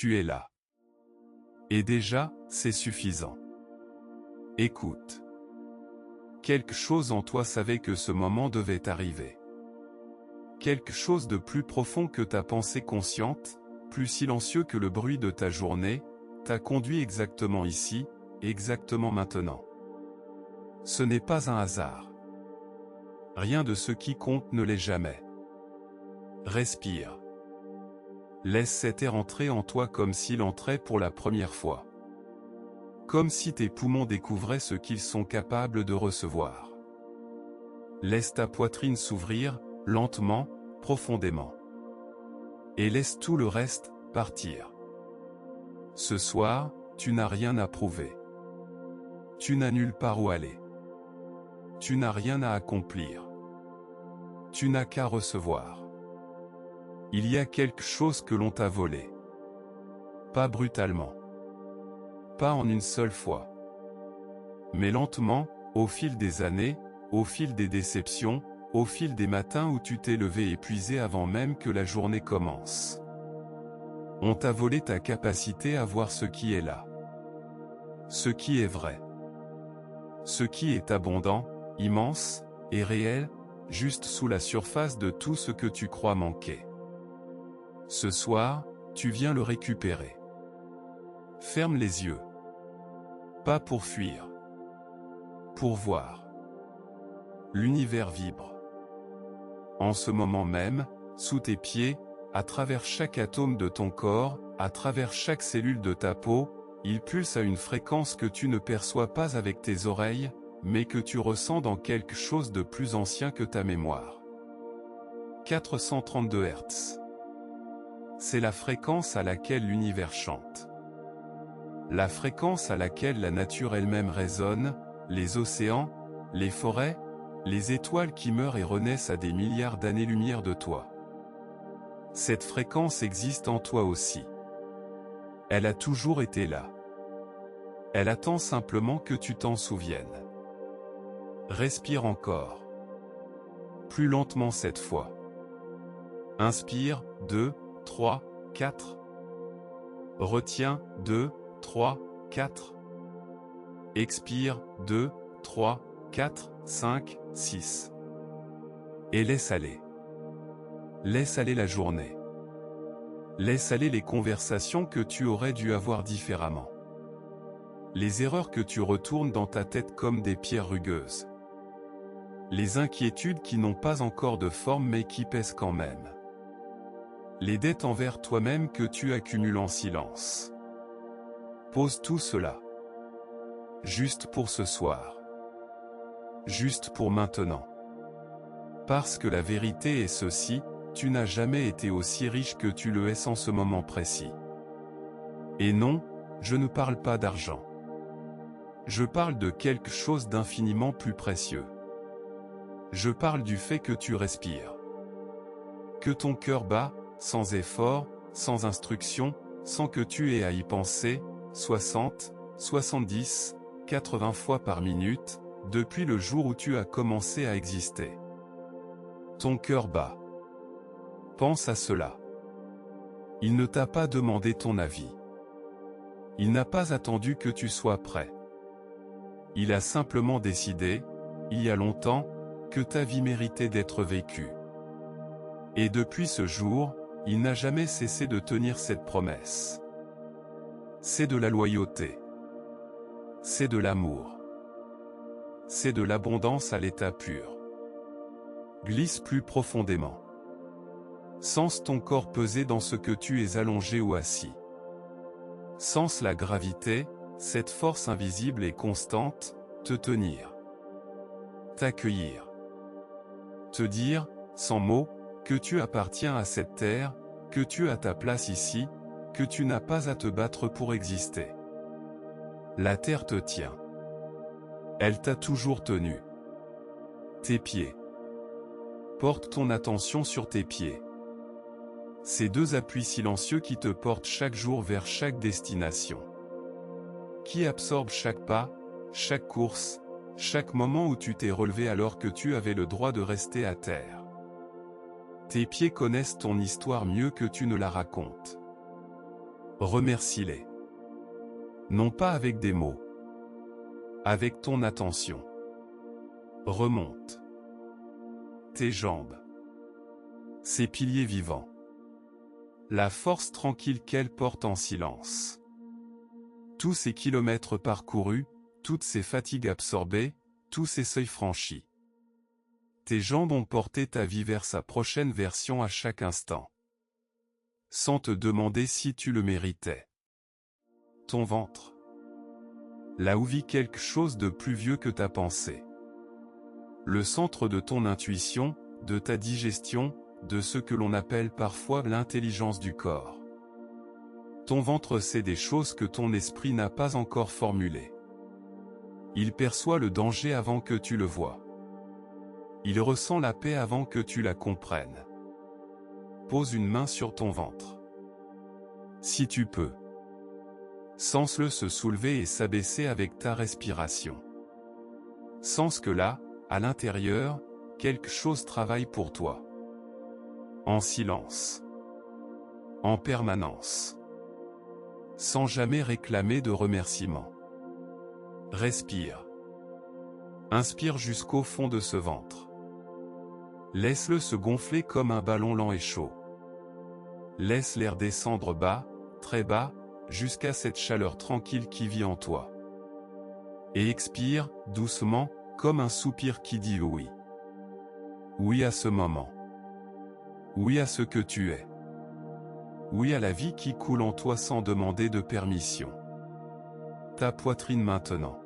tu es là. Et déjà, c'est suffisant. Écoute. Quelque chose en toi savait que ce moment devait arriver. Quelque chose de plus profond que ta pensée consciente, plus silencieux que le bruit de ta journée, t'a conduit exactement ici, exactement maintenant. Ce n'est pas un hasard. Rien de ce qui compte ne l'est jamais. Respire. Laisse cet air entrer en toi comme s'il entrait pour la première fois. Comme si tes poumons découvraient ce qu'ils sont capables de recevoir. Laisse ta poitrine s'ouvrir, lentement, profondément. Et laisse tout le reste partir. Ce soir, tu n'as rien à prouver. Tu n'as nulle part où aller. Tu n'as rien à accomplir. Tu n'as qu'à recevoir. Il y a quelque chose que l'on t'a volé. Pas brutalement. Pas en une seule fois. Mais lentement, au fil des années, au fil des déceptions, au fil des matins où tu t'es levé épuisé avant même que la journée commence. On t'a volé ta capacité à voir ce qui est là. Ce qui est vrai. Ce qui est abondant, immense, et réel, juste sous la surface de tout ce que tu crois manquer. Ce soir, tu viens le récupérer. Ferme les yeux. Pas pour fuir. Pour voir. L'univers vibre. En ce moment même, sous tes pieds, à travers chaque atome de ton corps, à travers chaque cellule de ta peau, il pulse à une fréquence que tu ne perçois pas avec tes oreilles, mais que tu ressens dans quelque chose de plus ancien que ta mémoire. 432 Hz. C'est la fréquence à laquelle l'univers chante. La fréquence à laquelle la nature elle-même résonne, les océans, les forêts, les étoiles qui meurent et renaissent à des milliards d'années-lumière de toi. Cette fréquence existe en toi aussi. Elle a toujours été là. Elle attend simplement que tu t'en souviennes. Respire encore. Plus lentement cette fois. Inspire, 2, 3, 4. Retiens, 2, 3, 4. Expire, 2, 3, 4, 5, 6. Et laisse aller. Laisse aller la journée. Laisse aller les conversations que tu aurais dû avoir différemment. Les erreurs que tu retournes dans ta tête comme des pierres rugueuses. Les inquiétudes qui n'ont pas encore de forme mais qui pèsent quand même. Les dettes envers toi-même que tu accumules en silence. Pose tout cela. Juste pour ce soir. Juste pour maintenant. Parce que la vérité est ceci, tu n'as jamais été aussi riche que tu le es en ce moment précis. Et non, je ne parle pas d'argent. Je parle de quelque chose d'infiniment plus précieux. Je parle du fait que tu respires. Que ton cœur bat, sans effort, sans instruction, sans que tu aies à y penser, 60, 70, 80 fois par minute, depuis le jour où tu as commencé à exister. Ton cœur bat. Pense à cela. Il ne t'a pas demandé ton avis. Il n'a pas attendu que tu sois prêt. Il a simplement décidé, il y a longtemps, que ta vie méritait d'être vécue. Et depuis ce jour, il n'a jamais cessé de tenir cette promesse. C'est de la loyauté. C'est de l'amour. C'est de l'abondance à l'état pur. Glisse plus profondément. Sens ton corps peser dans ce que tu es allongé ou assis. Sens la gravité, cette force invisible et constante, te tenir. T'accueillir. Te dire, sans mots, que tu appartiens à cette terre, que tu as ta place ici, que tu n'as pas à te battre pour exister. La terre te tient. Elle t'a toujours tenu. Tes pieds. Porte ton attention sur tes pieds. Ces deux appuis silencieux qui te portent chaque jour vers chaque destination. Qui absorbent chaque pas, chaque course, chaque moment où tu t'es relevé alors que tu avais le droit de rester à terre. Tes pieds connaissent ton histoire mieux que tu ne la racontes. Remercie-les. Non pas avec des mots. Avec ton attention. Remonte. Tes jambes. Ces piliers vivants. La force tranquille qu'elles portent en silence. Tous ces kilomètres parcourus, toutes ces fatigues absorbées, tous ces seuils franchis. Tes jambes ont porté ta vie vers sa prochaine version à chaque instant. Sans te demander si tu le méritais. Ton ventre. Là où vit quelque chose de plus vieux que ta pensée. Le centre de ton intuition, de ta digestion, de ce que l'on appelle parfois l'intelligence du corps. Ton ventre sait des choses que ton esprit n'a pas encore formulées. Il perçoit le danger avant que tu le vois. Il ressent la paix avant que tu la comprennes. Pose une main sur ton ventre. Si tu peux. Sens-le se soulever et s'abaisser avec ta respiration. Sens que là, à l'intérieur, quelque chose travaille pour toi. En silence. En permanence. Sans jamais réclamer de remerciement. Respire. Inspire jusqu'au fond de ce ventre. Laisse-le se gonfler comme un ballon lent et chaud. Laisse l'air descendre bas, très bas, jusqu'à cette chaleur tranquille qui vit en toi. Et expire, doucement, comme un soupir qui dit oui. Oui à ce moment. Oui à ce que tu es. Oui à la vie qui coule en toi sans demander de permission. Ta poitrine maintenant.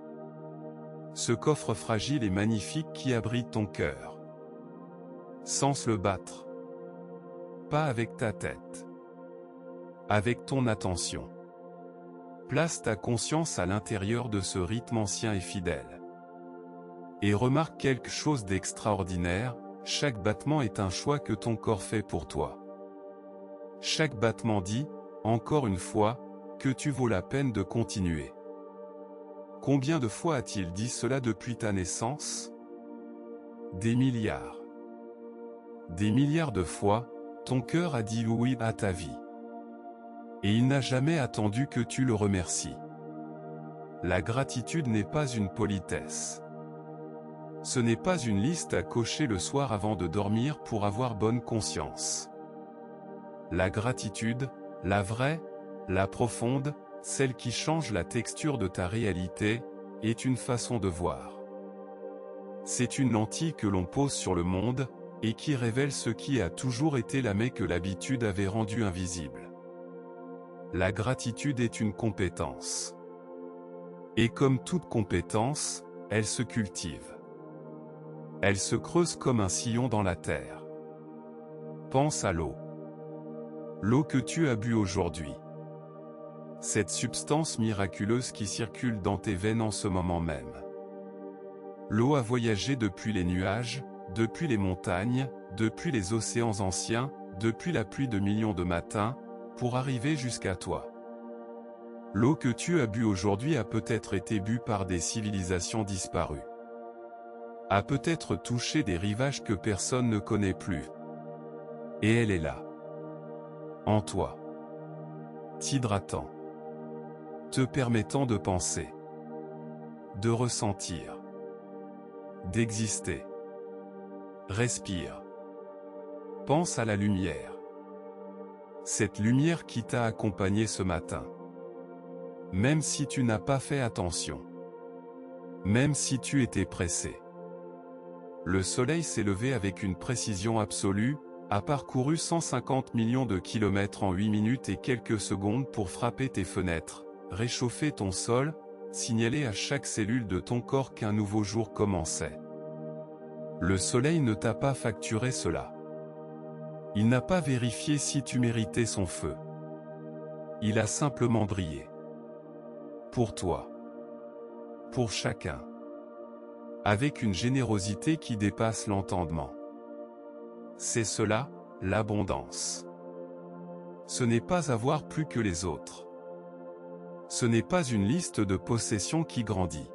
Ce coffre fragile et magnifique qui abrite ton cœur. Sens le battre. Pas avec ta tête. Avec ton attention. Place ta conscience à l'intérieur de ce rythme ancien et fidèle. Et remarque quelque chose d'extraordinaire, chaque battement est un choix que ton corps fait pour toi. Chaque battement dit, encore une fois, que tu vaux la peine de continuer. Combien de fois a-t-il dit cela depuis ta naissance? Des milliards. Des milliards de fois, ton cœur a dit oui à ta vie. Et il n'a jamais attendu que tu le remercies. La gratitude n'est pas une politesse. Ce n'est pas une liste à cocher le soir avant de dormir pour avoir bonne conscience. La gratitude, la vraie, la profonde, celle qui change la texture de ta réalité, est une façon de voir. C'est une lentille que l'on pose sur le monde, et qui révèle ce qui a toujours été là mais que l'habitude avait rendu invisible. La gratitude est une compétence. Et comme toute compétence, elle se cultive. Elle se creuse comme un sillon dans la terre. Pense à l'eau. L'eau que tu as bu aujourd'hui. Cette substance miraculeuse qui circule dans tes veines en ce moment même. L'eau a voyagé depuis les nuages, depuis les montagnes, depuis les océans anciens, depuis la pluie de millions de matins, pour arriver jusqu'à toi. L'eau que tu as bu aujourd'hui a peut-être été bue par des civilisations disparues. A peut-être touché des rivages que personne ne connaît plus. Et elle est là. En toi. T'hydratant. Te permettant de penser. De ressentir. D'exister. Respire. Pense à la lumière. Cette lumière qui t'a accompagné ce matin. Même si tu n'as pas fait attention. Même si tu étais pressé. Le soleil s'est levé avec une précision absolue, a parcouru 150 millions de kilomètres en 8 minutes et quelques secondes pour frapper tes fenêtres, réchauffer ton sol, signaler à chaque cellule de ton corps qu'un nouveau jour commençait. Le soleil ne t'a pas facturé cela. Il n'a pas vérifié si tu méritais son feu. Il a simplement brillé. Pour toi. Pour chacun. Avec une générosité qui dépasse l'entendement. C'est cela, l'abondance. Ce n'est pas avoir plus que les autres. Ce n'est pas une liste de possessions qui grandit.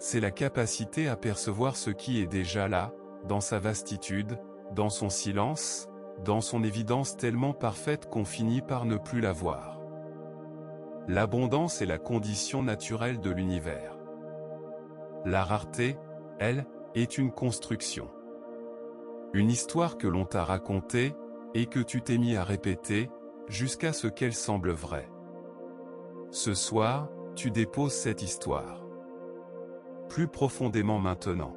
C'est la capacité à percevoir ce qui est déjà là, dans sa vastitude, dans son silence, dans son évidence tellement parfaite qu'on finit par ne plus la voir. L'abondance est la condition naturelle de l'univers. La rareté, elle, est une construction. Une histoire que l'on t'a racontée, et que tu t'es mis à répéter, jusqu'à ce qu'elle semble vraie. Ce soir, tu déposes cette histoire. Plus profondément maintenant.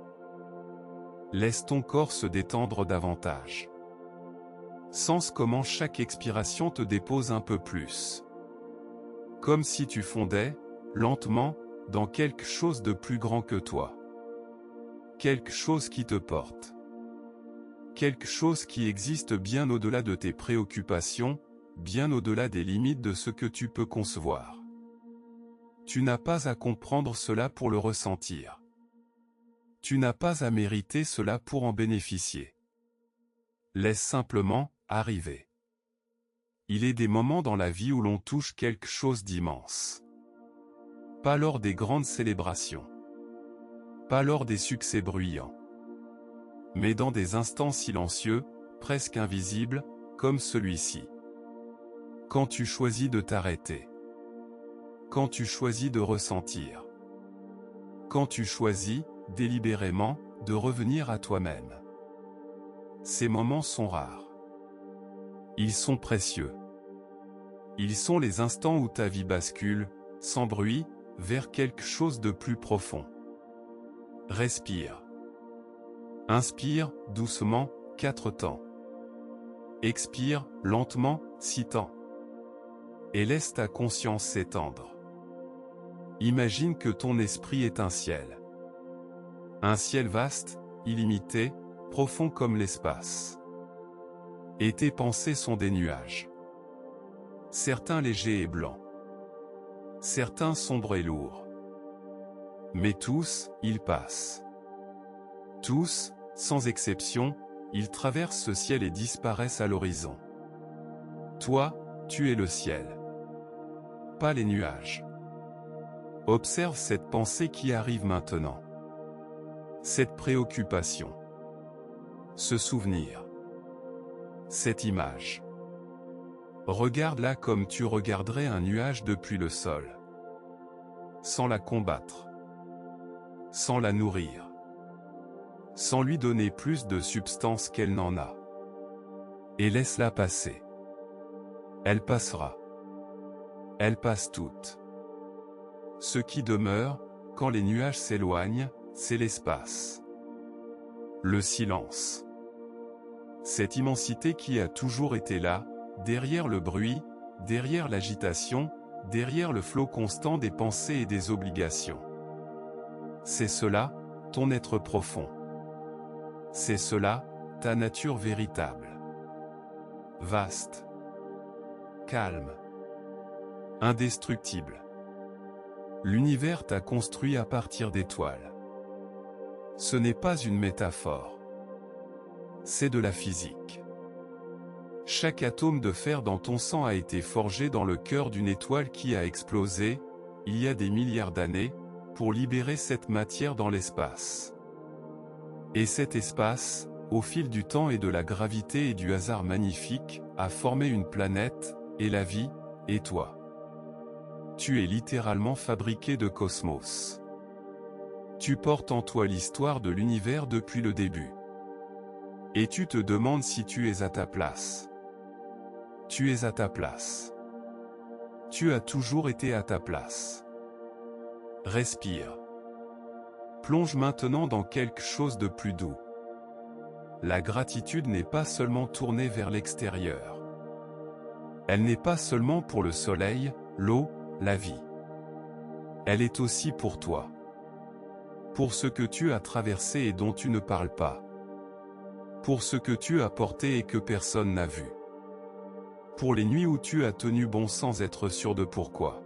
Laisse ton corps se détendre davantage. Sens comment chaque expiration te dépose un peu plus. Comme si tu fondais, lentement, dans quelque chose de plus grand que toi. Quelque chose qui te porte. Quelque chose qui existe bien au-delà de tes préoccupations, bien au-delà des limites de ce que tu peux concevoir. Tu n'as pas à comprendre cela pour le ressentir. Tu n'as pas à mériter cela pour en bénéficier. Laisse simplement arriver. Il est des moments dans la vie où l'on touche quelque chose d'immense. Pas lors des grandes célébrations. Pas lors des succès bruyants. Mais dans des instants silencieux, presque invisibles, comme celui-ci. Quand tu choisis de t'arrêter. Quand tu choisis de ressentir. Quand tu choisis, délibérément, de revenir à toi-même. Ces moments sont rares. Ils sont précieux. Ils sont les instants où ta vie bascule, sans bruit, vers quelque chose de plus profond. Respire. Inspire, doucement, 4 temps. Expire, lentement, 6 temps. Et laisse ta conscience s'étendre. Imagine que ton esprit est un ciel. Un ciel vaste, illimité, profond comme l'espace. Et tes pensées sont des nuages. Certains légers et blancs. Certains sombres et lourds. Mais tous, ils passent. Tous, sans exception, ils traversent ce ciel et disparaissent à l'horizon. Toi, tu es le ciel. Pas les nuages. Observe cette pensée qui arrive maintenant. Cette préoccupation. Ce souvenir. Cette image. Regarde-la comme tu regarderais un nuage depuis le sol. Sans la combattre. Sans la nourrir. Sans lui donner plus de substance qu'elle n'en a. Et laisse-la passer. Elle passera. Elle passe toute. Ce qui demeure, quand les nuages s'éloignent, c'est l'espace. Le silence. Cette immensité qui a toujours été là, derrière le bruit, derrière l'agitation, derrière le flot constant des pensées et des obligations. C'est cela, ton être profond. C'est cela, ta nature véritable. Vaste. Calme. Indestructible. L'univers t'a construit à partir d'étoiles. Ce n'est pas une métaphore. C'est de la physique. Chaque atome de fer dans ton sang a été forgé dans le cœur d'une étoile qui a explosé, il y a des milliards d'années, pour libérer cette matière dans l'espace. Et cet espace, au fil du temps et de la gravité et du hasard magnifique, a formé une planète, et la vie, et toi. Tu es littéralement fabriqué de cosmos. Tu portes en toi l'histoire de l'univers depuis le début. Et tu te demandes si tu es à ta place. Tu es à ta place. Tu as toujours été à ta place. Respire. Plonge maintenant dans quelque chose de plus doux. La gratitude n'est pas seulement tournée vers l'extérieur. Elle n'est pas seulement pour le soleil, l'eau, la vie. Elle est aussi pour toi. Pour ce que tu as traversé et dont tu ne parles pas. Pour ce que tu as porté et que personne n'a vu. Pour les nuits où tu as tenu bon sans être sûr de pourquoi.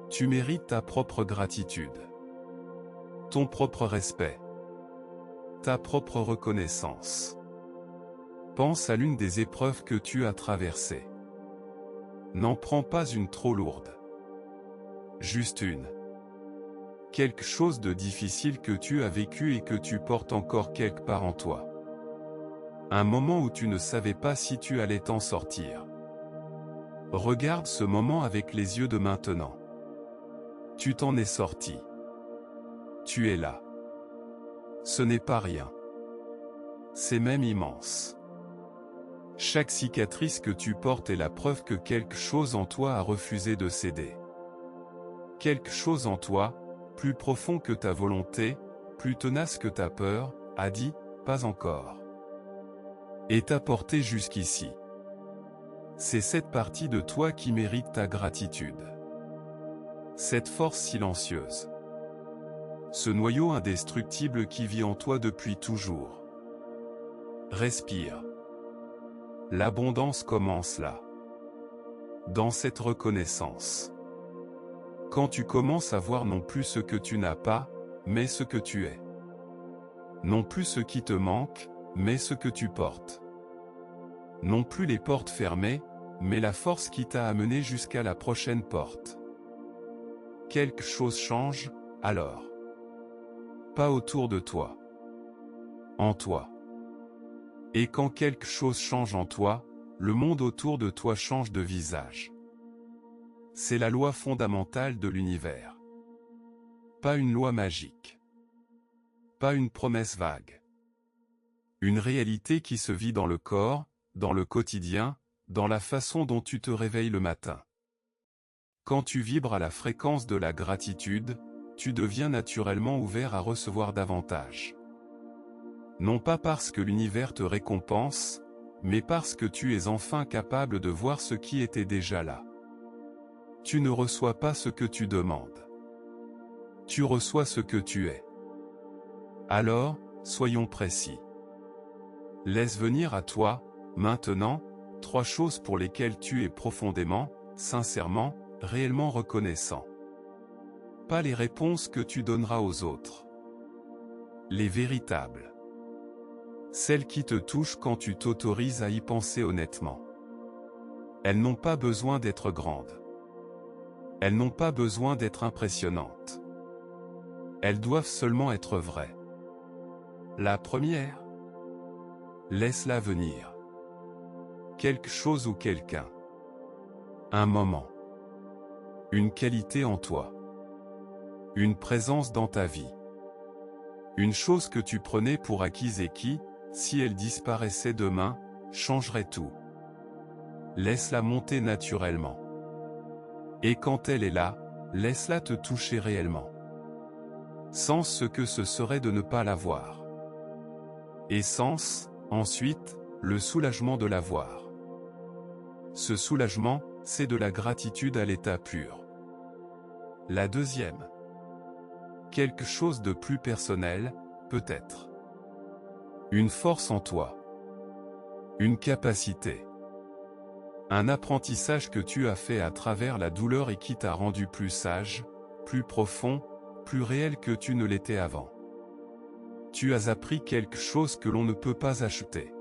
Tu mérites ta propre gratitude. Ton propre respect. Ta propre reconnaissance. Pense à l'une des épreuves que tu as traversées. N'en prends pas une trop lourde. Juste une. Quelque chose de difficile que tu as vécu et que tu portes encore quelque part en toi. Un moment où tu ne savais pas si tu allais t'en sortir. Regarde ce moment avec les yeux de maintenant. Tu t'en es sorti. Tu es là. Ce n'est pas rien. C'est même immense. Chaque cicatrice que tu portes est la preuve que quelque chose en toi a refusé de céder. Quelque chose en toi, plus profond que ta volonté, plus tenace que ta peur, a dit « pas encore » et t'a porté jusqu'ici. C'est cette partie de toi qui mérite ta gratitude. Cette force silencieuse. Ce noyau indestructible qui vit en toi depuis toujours. Respire. L'abondance commence là. Dans cette reconnaissance. Quand tu commences à voir non plus ce que tu n'as pas, mais ce que tu es. Non plus ce qui te manque, mais ce que tu portes. Non plus les portes fermées, mais la force qui t'a amené jusqu'à la prochaine porte. Quelque chose change, alors. Pas autour de toi. En toi. Et quand quelque chose change en toi, le monde autour de toi change de visage. C'est la loi fondamentale de l'univers. Pas une loi magique. Pas une promesse vague. Une réalité qui se vit dans le corps, dans le quotidien, dans la façon dont tu te réveilles le matin. Quand tu vibres à la fréquence de la gratitude, tu deviens naturellement ouvert à recevoir davantage. Non pas parce que l'univers te récompense, mais parce que tu es enfin capable de voir ce qui était déjà là. Tu ne reçois pas ce que tu demandes. Tu reçois ce que tu es. Alors, soyons précis. Laisse venir à toi, maintenant, 3 choses pour lesquelles tu es profondément, sincèrement, réellement reconnaissant. Pas les réponses que tu donneras aux autres. Les véritables. Celles qui te touchent quand tu t'autorises à y penser honnêtement. Elles n'ont pas besoin d'être grandes. Elles n'ont pas besoin d'être impressionnantes. Elles doivent seulement être vraies. La première. Laisse-la venir. Quelque chose ou quelqu'un. Un moment. Une qualité en toi. Une présence dans ta vie. Une chose que tu prenais pour acquise et qui, si elle disparaissait demain, changerait tout. Laisse-la monter naturellement. Et quand elle est là, laisse-la te toucher réellement. Sens ce que ce serait de ne pas la voir. Et sens, ensuite, le soulagement de la voir. Ce soulagement, c'est de la gratitude à l'état pur. La deuxième. Quelque chose de plus personnel, peut-être. Une force en toi. Une capacité. Un apprentissage que tu as fait à travers la douleur et qui t'a rendu plus sage, plus profond, plus réel que tu ne l'étais avant. Tu as appris quelque chose que l'on ne peut pas acheter.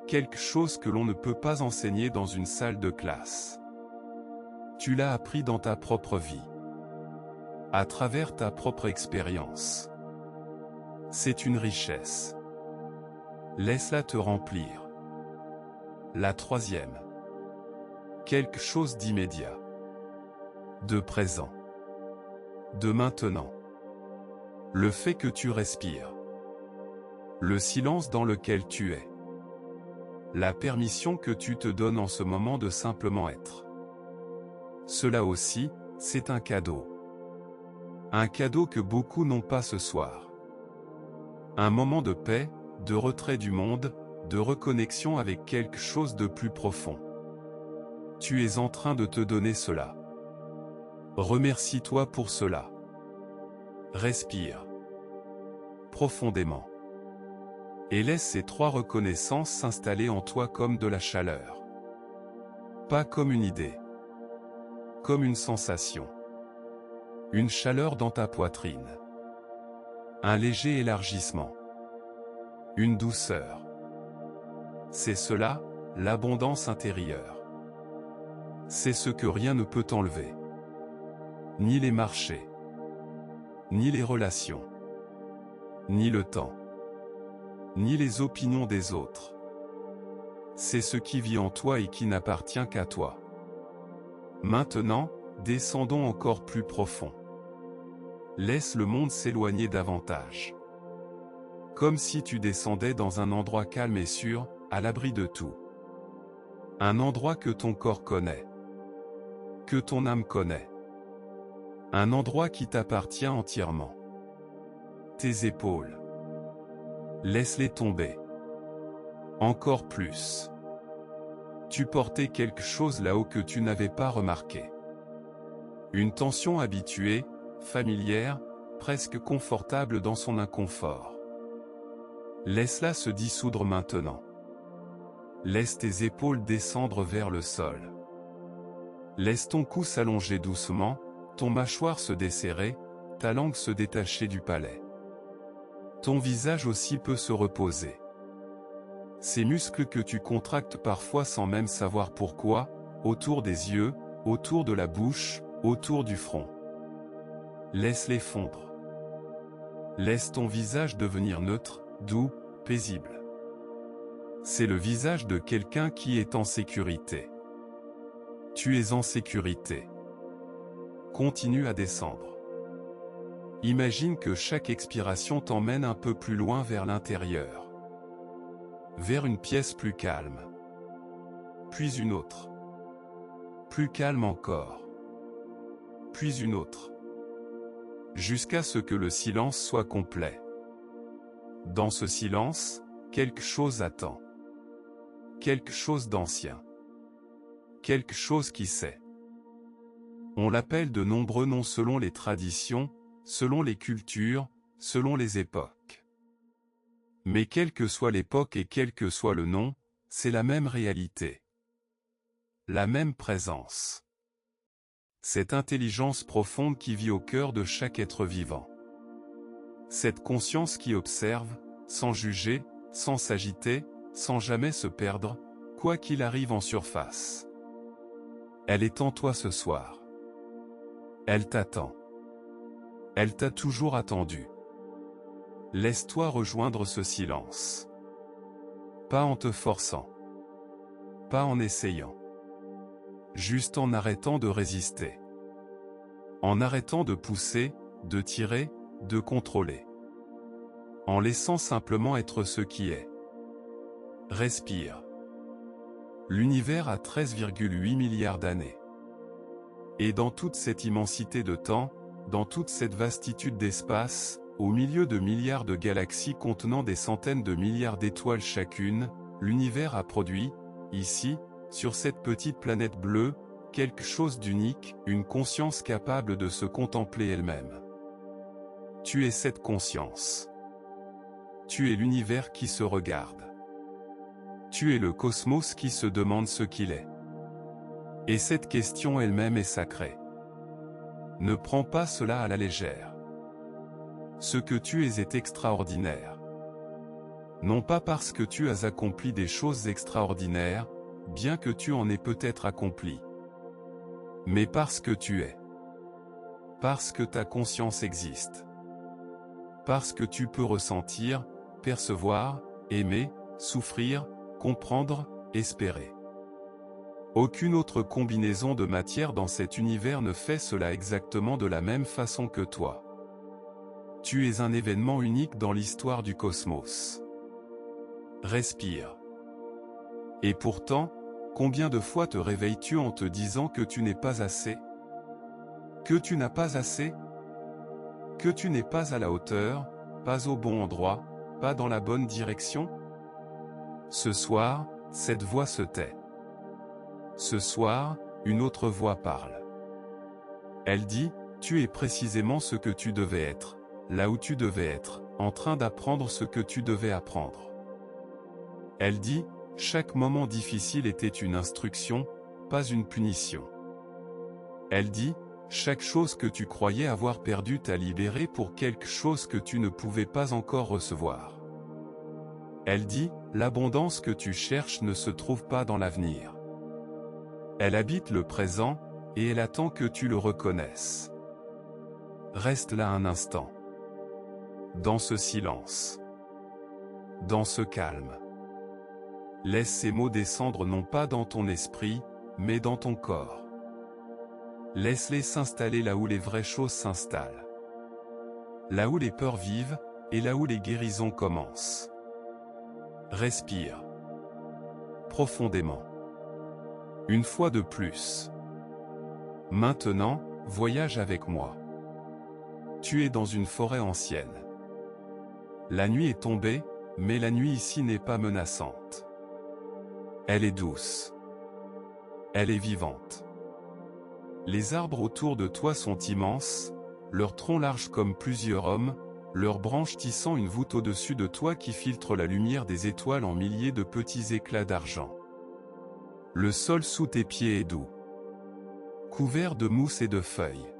Quelque chose que l'on ne peut pas enseigner dans une salle de classe. Tu l'as appris dans ta propre vie. À travers ta propre expérience. C'est une richesse. Laisse-la te remplir. La troisième. Quelque chose d'immédiat. De présent. De maintenant. Le fait que tu respires. Le silence dans lequel tu es. La permission que tu te donnes en ce moment de simplement être. Cela aussi, c'est un cadeau. Un cadeau que beaucoup n'ont pas ce soir. Un moment de paix, de retrait du monde, de reconnexion avec quelque chose de plus profond. Tu es en train de te donner cela. Remercie-toi pour cela. Respire. Profondément. Et laisse ces 3 reconnaissances s'installer en toi comme de la chaleur. Pas comme une idée. Comme une sensation. Une chaleur dans ta poitrine. Un léger élargissement. Une douceur. C'est cela, l'abondance intérieure. C'est ce que rien ne peut enlever. Ni les marchés. Ni les relations. Ni le temps. Ni les opinions des autres. C'est ce qui vit en toi et qui n'appartient qu'à toi. Maintenant, descendons encore plus profond. Laisse le monde s'éloigner davantage. Comme si tu descendais dans un endroit calme et sûr, à l'abri de tout. Un endroit que ton corps connaît. Que ton âme connaît. Un endroit qui t'appartient entièrement. Tes épaules. Laisse-les tomber. Encore plus. Tu portais quelque chose là-haut que tu n'avais pas remarqué. Une tension habituée, familière, presque confortable dans son inconfort. Laisse-la se dissoudre maintenant. Laisse tes épaules descendre vers le sol. Laisse ton cou s'allonger doucement, ton mâchoire se desserrer, ta langue se détacher du palais. Ton visage aussi peut se reposer. Ces muscles que tu contractes parfois sans même savoir pourquoi, autour des yeux, autour de la bouche, autour du front. Laisse-les fondre. Laisse ton visage devenir neutre, doux, paisible. C'est le visage de quelqu'un qui est en sécurité. Tu es en sécurité. Continue à descendre. Imagine que chaque expiration t'emmène un peu plus loin vers l'intérieur. Vers une pièce plus calme. Puis une autre. Plus calme encore. Puis une autre. Jusqu'à ce que le silence soit complet. Dans ce silence, quelque chose attend. Quelque chose d'ancien. Quelque chose qui sait. On l'appelle de nombreux noms selon les traditions, selon les cultures, selon les époques. Mais quelle que soit l'époque et quel que soit le nom, c'est la même réalité. La même présence. Cette intelligence profonde qui vit au cœur de chaque être vivant. Cette conscience qui observe, sans juger, sans s'agiter, sans jamais se perdre, quoi qu'il arrive en surface. Elle est en toi ce soir. Elle t'attend. Elle t'a toujours attendu. Laisse-toi rejoindre ce silence. Pas en te forçant. Pas en essayant. Juste en arrêtant de résister. En arrêtant de pousser, de tirer, de contrôler. En laissant simplement être ce qui est. Respire. L'univers a 13,8 milliards d'années. Et dans toute cette immensité de temps, dans toute cette vastitude d'espace, au milieu de milliards de galaxies contenant des centaines de milliards d'étoiles chacune, l'univers a produit, ici, sur cette petite planète bleue, quelque chose d'unique, une conscience capable de se contempler elle-même. Tu es cette conscience. Tu es l'univers qui se regarde. Tu es le cosmos qui se demande ce qu'il est. Et cette question elle-même est sacrée. Ne prends pas cela à la légère. Ce que tu es est extraordinaire. Non pas parce que tu as accompli des choses extraordinaires, bien que tu en aies peut-être accompli. Mais parce que tu es. Parce que ta conscience existe. Parce que tu peux ressentir, percevoir, aimer, souffrir, comprendre, espérer. Aucune autre combinaison de matière dans cet univers ne fait cela exactement de la même façon que toi. Tu es un événement unique dans l'histoire du cosmos. Respire. Et pourtant, combien de fois te réveilles-tu en te disant que tu n'es pas assez? Que tu n'as pas assez? Que tu n'es pas à la hauteur, pas au bon endroit, pas dans la bonne direction? Ce soir, cette voix se tait. Ce soir, une autre voix parle. Elle dit, tu es précisément ce que tu devais être, là où tu devais être, en train d'apprendre ce que tu devais apprendre. Elle dit, chaque moment difficile était une instruction, pas une punition. Elle dit, chaque chose que tu croyais avoir perdue t'a libéré pour quelque chose que tu ne pouvais pas encore recevoir. Elle dit, l'abondance que tu cherches ne se trouve pas dans l'avenir. Elle habite le présent, et elle attend que tu le reconnaisses. Reste là un instant. Dans ce silence. Dans ce calme. Laisse ces mots descendre non pas dans ton esprit, mais dans ton corps. Laisse-les s'installer là où les vraies choses s'installent. Là où les peurs vivent, et là où les guérisons commencent. Respire profondément. Une fois de plus. Maintenant, voyage avec moi. Tu es dans une forêt ancienne. La nuit est tombée, mais la nuit ici n'est pas menaçante. Elle est douce. Elle est vivante. Les arbres autour de toi sont immenses, leurs troncs larges comme plusieurs hommes, leurs branches tissant une voûte au-dessus de toi qui filtre la lumière des étoiles en milliers de petits éclats d'argent. Le sol sous tes pieds est doux, couvert de mousse et de feuilles.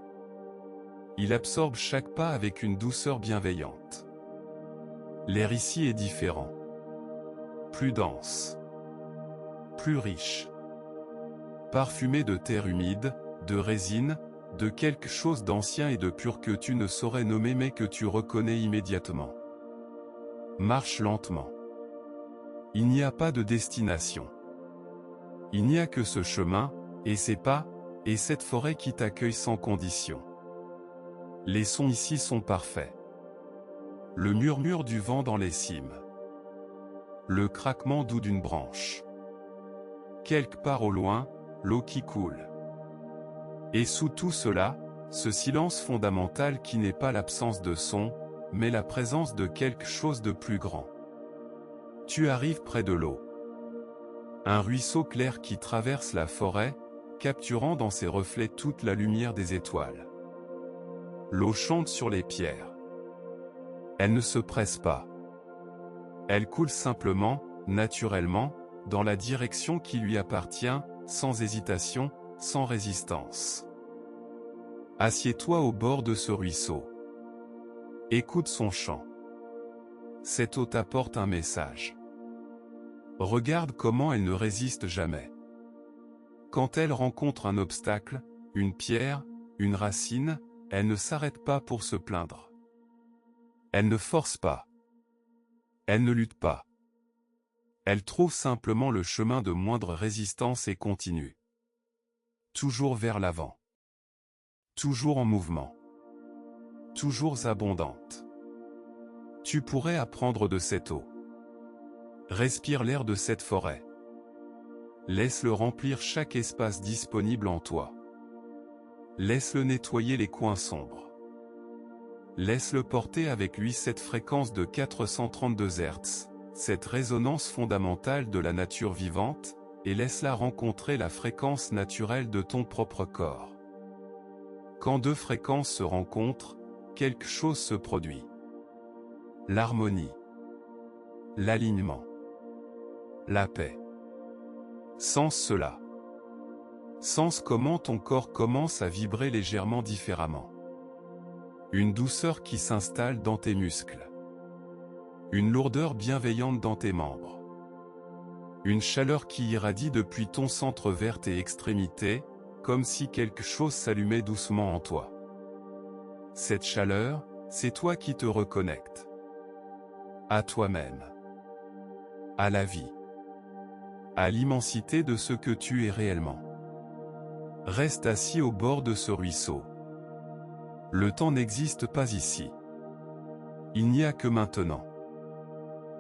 Il absorbe chaque pas avec une douceur bienveillante. L'air ici est différent. Plus dense. Plus riche. Parfumé de terre humide, de résine, de quelque chose d'ancien et de pur que tu ne saurais nommer mais que tu reconnais immédiatement. Marche lentement. Il n'y a pas de destination. Il n'y a que ce chemin, et ses pas, et cette forêt qui t'accueille sans condition. Les sons ici sont parfaits. Le murmure du vent dans les cimes. Le craquement doux d'une branche. Quelque part au loin, l'eau qui coule. Et sous tout cela, ce silence fondamental qui n'est pas l'absence de son, mais la présence de quelque chose de plus grand. Tu arrives près de l'eau. Un ruisseau clair qui traverse la forêt, capturant dans ses reflets toute la lumière des étoiles. L'eau chante sur les pierres. Elle ne se presse pas. Elle coule simplement, naturellement, dans la direction qui lui appartient, sans hésitation, sans résistance. Assieds-toi au bord de ce ruisseau. Écoute son chant. Cette eau t'apporte un message. Regarde comment elle ne résiste jamais. Quand elle rencontre un obstacle, une pierre, une racine, elle ne s'arrête pas pour se plaindre. Elle ne force pas. Elle ne lutte pas. Elle trouve simplement le chemin de moindre résistance et continue. Toujours vers l'avant. Toujours en mouvement. Toujours abondante. Tu pourrais apprendre de cette eau. Respire l'air de cette forêt. Laisse-le remplir chaque espace disponible en toi. Laisse-le nettoyer les coins sombres. Laisse-le porter avec lui cette fréquence de 432 Hz, cette résonance fondamentale de la nature vivante, et laisse-la rencontrer la fréquence naturelle de ton propre corps. Quand deux fréquences se rencontrent, quelque chose se produit. L'harmonie. L'alignement. La paix. Sens cela. Sens comment ton corps commence à vibrer légèrement différemment. Une douceur qui s'installe dans tes muscles. Une lourdeur bienveillante dans tes membres. Une chaleur qui irradie depuis ton centre vers tes extrémités, comme si quelque chose s'allumait doucement en toi. Cette chaleur, c'est toi qui te reconnectes. À toi-même. À la vie. À l'immensité de ce que tu es réellement. Reste assis au bord de ce ruisseau. Le temps n'existe pas ici. Il n'y a que maintenant.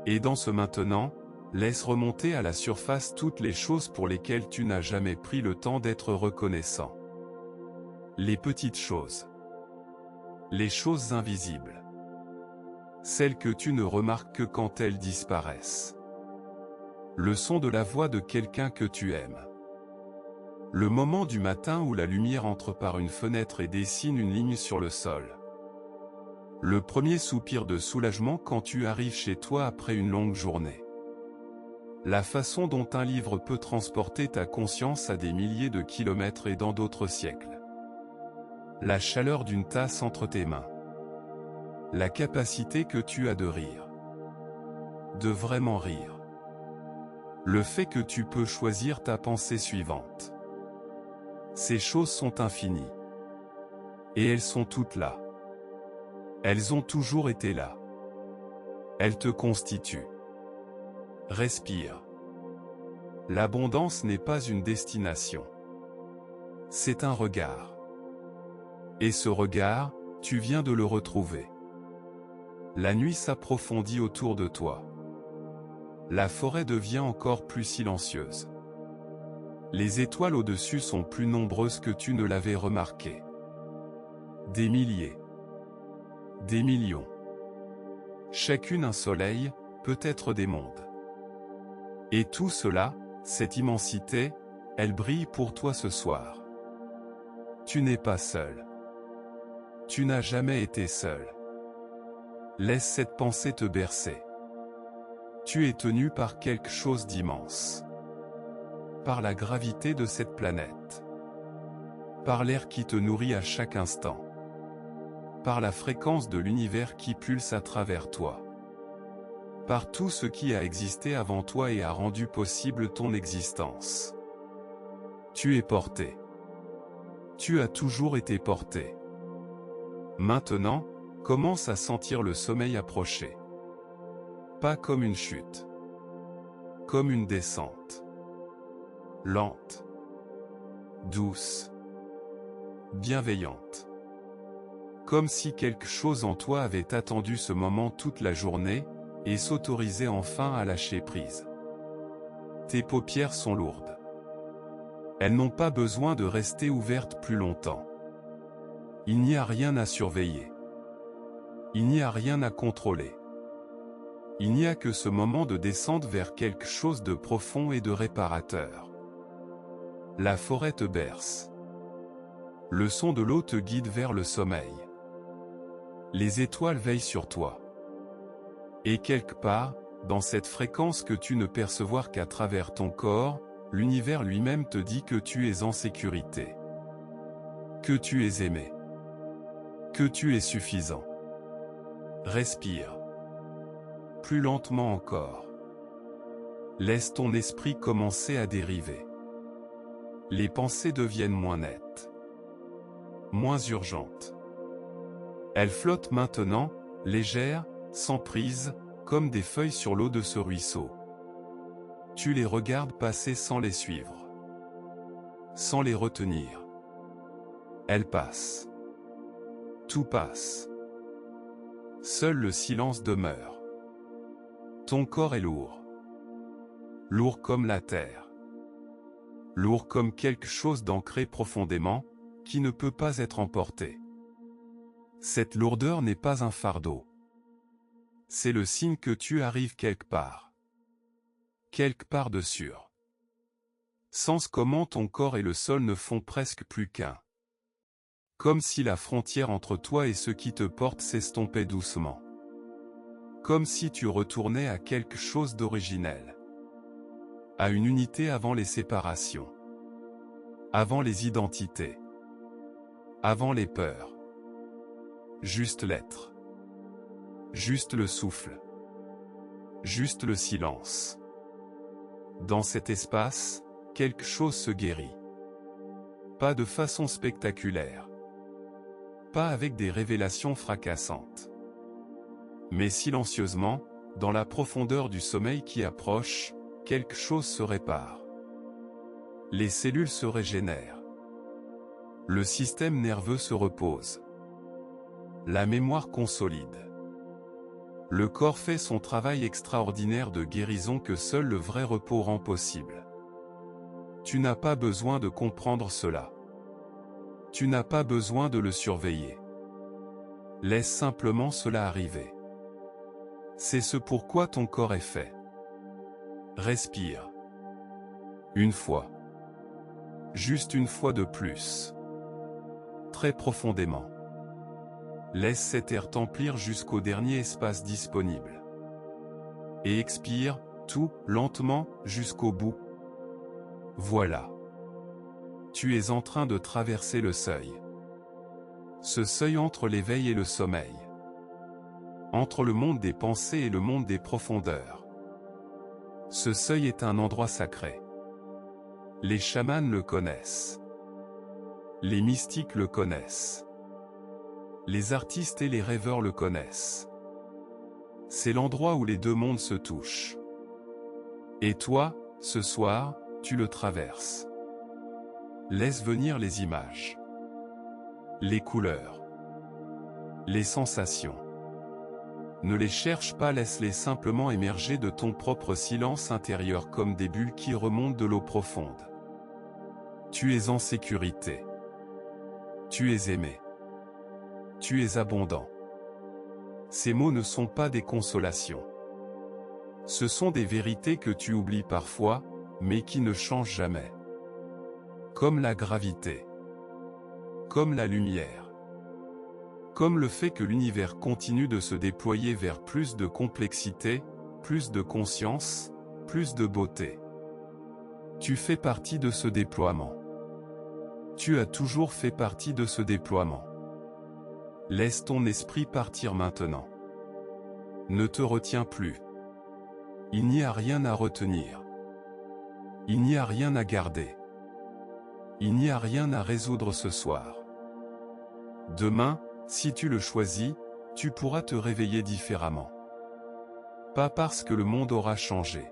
Et dans ce maintenant, laisse remonter à la surface toutes les choses pour lesquelles tu n'as jamais pris le temps d'être reconnaissant. Les petites choses. Les choses invisibles. Celles que tu ne remarques que quand elles disparaissent. Le son de la voix de quelqu'un que tu aimes. Le moment du matin où la lumière entre par une fenêtre et dessine une ligne sur le sol. Le premier soupir de soulagement quand tu arrives chez toi après une longue journée. La façon dont un livre peut transporter ta conscience à des milliers de kilomètres et dans d'autres siècles. La chaleur d'une tasse entre tes mains. La capacité que tu as de rire. De vraiment rire. Le fait que tu peux choisir ta pensée suivante. Ces choses sont infinies. Et elles sont toutes là. Elles ont toujours été là. Elles te constituent. Respire. L'abondance n'est pas une destination. C'est un regard. Et ce regard, tu viens de le retrouver. La nuit s'approfondit autour de toi. La forêt devient encore plus silencieuse. Les étoiles au-dessus sont plus nombreuses que tu ne l'avais remarqué. Des milliers. Des millions. Chacune un soleil, peut-être des mondes. Et tout cela, cette immensité, elle brille pour toi ce soir. Tu n'es pas seul. Tu n'as jamais été seul. Laisse cette pensée te bercer. Tu es tenu par quelque chose d'immense. Par la gravité de cette planète. Par l'air qui te nourrit à chaque instant. Par la fréquence de l'univers qui pulse à travers toi. Par tout ce qui a existé avant toi et a rendu possible ton existence. Tu es porté. Tu as toujours été porté. Maintenant, commence à sentir le sommeil approcher. Pas comme une chute. Comme une descente. Lente. Douce. Bienveillante. Comme si quelque chose en toi avait attendu ce moment toute la journée, et s'autorisait enfin à lâcher prise. Tes paupières sont lourdes. Elles n'ont pas besoin de rester ouvertes plus longtemps. Il n'y a rien à surveiller. Il n'y a rien à contrôler. Il n'y a que ce moment de descente vers quelque chose de profond et de réparateur. La forêt te berce. Le son de l'eau te guide vers le sommeil. Les étoiles veillent sur toi. Et quelque part, dans cette fréquence que tu ne perçois qu'à travers ton corps, l'univers lui-même te dit que tu es en sécurité. Que tu es aimé. Que tu es suffisant. Respire. Plus lentement encore. Laisse ton esprit commencer à dériver. Les pensées deviennent moins nettes. Moins urgentes. Elles flottent maintenant, légères, sans prise, comme des feuilles sur l'eau de ce ruisseau. Tu les regardes passer sans les suivre. Sans les retenir. Elles passent. Tout passe. Seul le silence demeure. Ton corps est lourd. Lourd comme la terre. Lourd comme quelque chose d'ancré profondément, qui ne peut pas être emporté. Cette lourdeur n'est pas un fardeau. C'est le signe que tu arrives quelque part. Quelque part de sûr. Sens comment ton corps et le sol ne font presque plus qu'un. Comme si la frontière entre toi et ce qui te porte s'estompait doucement. Comme si tu retournais à quelque chose d'originel. À une unité avant les séparations. Avant les identités. Avant les peurs. Juste l'être. Juste le souffle. Juste le silence. Dans cet espace, quelque chose se guérit. Pas de façon spectaculaire. Pas avec des révélations fracassantes. Mais silencieusement, dans la profondeur du sommeil qui approche, quelque chose se répare. Les cellules se régénèrent. Le système nerveux se repose. La mémoire consolide. Le corps fait son travail extraordinaire de guérison que seul le vrai repos rend possible. Tu n'as pas besoin de comprendre cela. Tu n'as pas besoin de le surveiller. Laisse simplement cela arriver. C'est ce pourquoi ton corps est fait. Respire. Une fois. Juste une fois de plus. Très profondément. Laisse cet air t'emplir jusqu'au dernier espace disponible. Et expire, tout, lentement, jusqu'au bout. Voilà. Tu es en train de traverser le seuil. Ce seuil entre l'éveil et le sommeil. Entre le monde des pensées et le monde des profondeurs. Ce seuil est un endroit sacré. Les chamans le connaissent. Les mystiques le connaissent. Les artistes et les rêveurs le connaissent. C'est l'endroit où les deux mondes se touchent. Et toi, ce soir, tu le traverses. Laisse venir les images. Les couleurs. Les sensations. Ne les cherche pas, laisse-les simplement émerger de ton propre silence intérieur comme des bulles qui remontent de l'eau profonde. Tu es en sécurité. Tu es aimé. Tu es abondant. Ces mots ne sont pas des consolations. Ce sont des vérités que tu oublies parfois, mais qui ne changent jamais. Comme la gravité. Comme la lumière. Comme le fait que l'univers continue de se déployer vers plus de complexité, plus de conscience, plus de beauté. Tu fais partie de ce déploiement. Tu as toujours fait partie de ce déploiement. Laisse ton esprit partir maintenant. Ne te retiens plus. Il n'y a rien à retenir. Il n'y a rien à garder. Il n'y a rien à résoudre ce soir. Demain, si tu le choisis, tu pourras te réveiller différemment. Pas parce que le monde aura changé,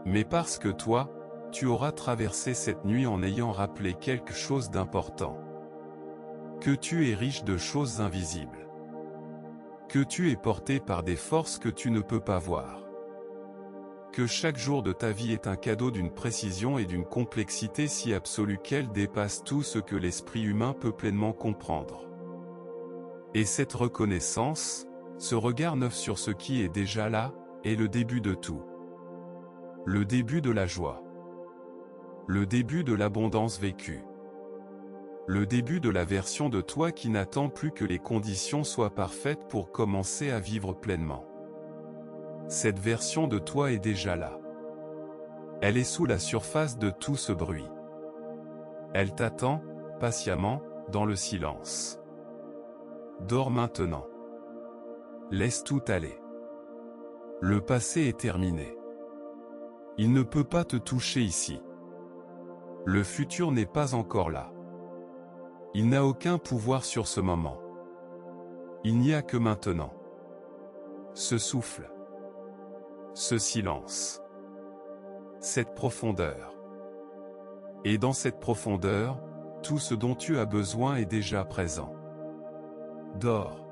mais parce que toi, tu auras traversé cette nuit en ayant rappelé quelque chose d'important. Que tu es riche de choses invisibles. Que tu es porté par des forces que tu ne peux pas voir. Que chaque jour de ta vie est un cadeau d'une précision et d'une complexité si absolue qu'elle dépasse tout ce que l'esprit humain peut pleinement comprendre. Et cette reconnaissance, ce regard neuf sur ce qui est déjà là, est le début de tout. Le début de la joie. Le début de l'abondance vécue. Le début de la version de toi qui n'attend plus que les conditions soient parfaites pour commencer à vivre pleinement. Cette version de toi est déjà là. Elle est sous la surface de tout ce bruit. Elle t'attend, patiemment, dans le silence. Dors maintenant. Laisse tout aller. Le passé est terminé. Il ne peut pas te toucher ici. Le futur n'est pas encore là. Il n'a aucun pouvoir sur ce moment. Il n'y a que maintenant. Ce souffle. Ce silence. Cette profondeur. Et dans cette profondeur, tout ce dont tu as besoin est déjà présent. Dors.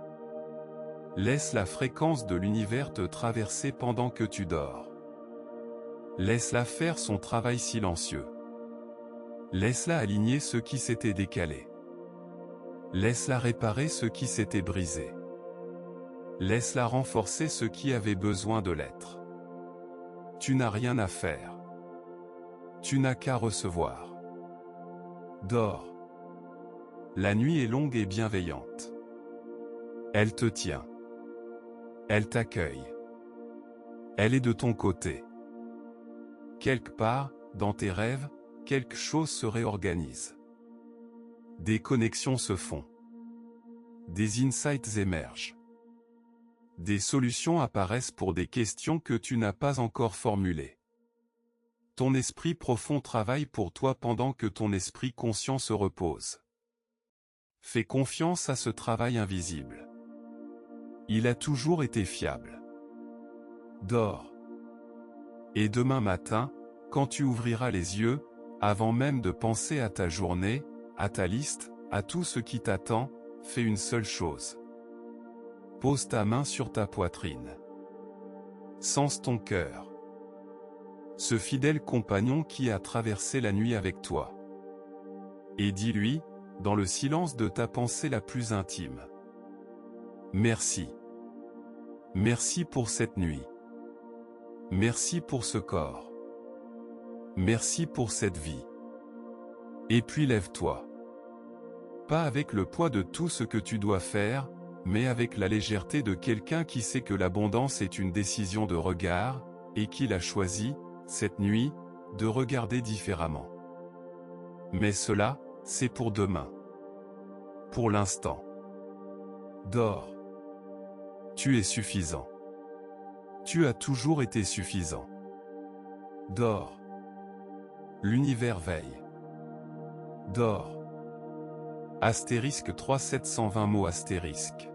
Laisse la fréquence de l'univers te traverser pendant que tu dors. Laisse-la faire son travail silencieux. Laisse-la aligner ce qui s'était décalé. Laisse-la réparer ce qui s'était brisé. Laisse-la renforcer ce qui avait besoin de l'être. Tu n'as rien à faire. Tu n'as qu'à recevoir. Dors. La nuit est longue et bienveillante. Elle te tient. Elle t'accueille. Elle est de ton côté. Quelque part, dans tes rêves, quelque chose se réorganise. Des connexions se font. Des insights émergent. Des solutions apparaissent pour des questions que tu n'as pas encore formulées. Ton esprit profond travaille pour toi pendant que ton esprit conscient se repose. Fais confiance à ce travail invisible. Il a toujours été fiable. Dors. Et demain matin, quand tu ouvriras les yeux, avant même de penser à ta journée, à ta liste, à tout ce qui t'attend, fais une seule chose. Pose ta main sur ta poitrine. Sens ton cœur. Ce fidèle compagnon qui a traversé la nuit avec toi. Et dis-lui, dans le silence de ta pensée la plus intime. Merci. Merci pour cette nuit. Merci pour ce corps. Merci pour cette vie. Et puis lève-toi. Pas avec le poids de tout ce que tu dois faire, mais avec la légèreté de quelqu'un qui sait que l'abondance est une décision de regard, et qu'il a choisi, cette nuit, de regarder différemment. Mais cela, c'est pour demain. Pour l'instant. Dors. Tu es suffisant. Tu as toujours été suffisant. Dors. L'univers veille. Dors. Astérisque 3720 mots astérisque.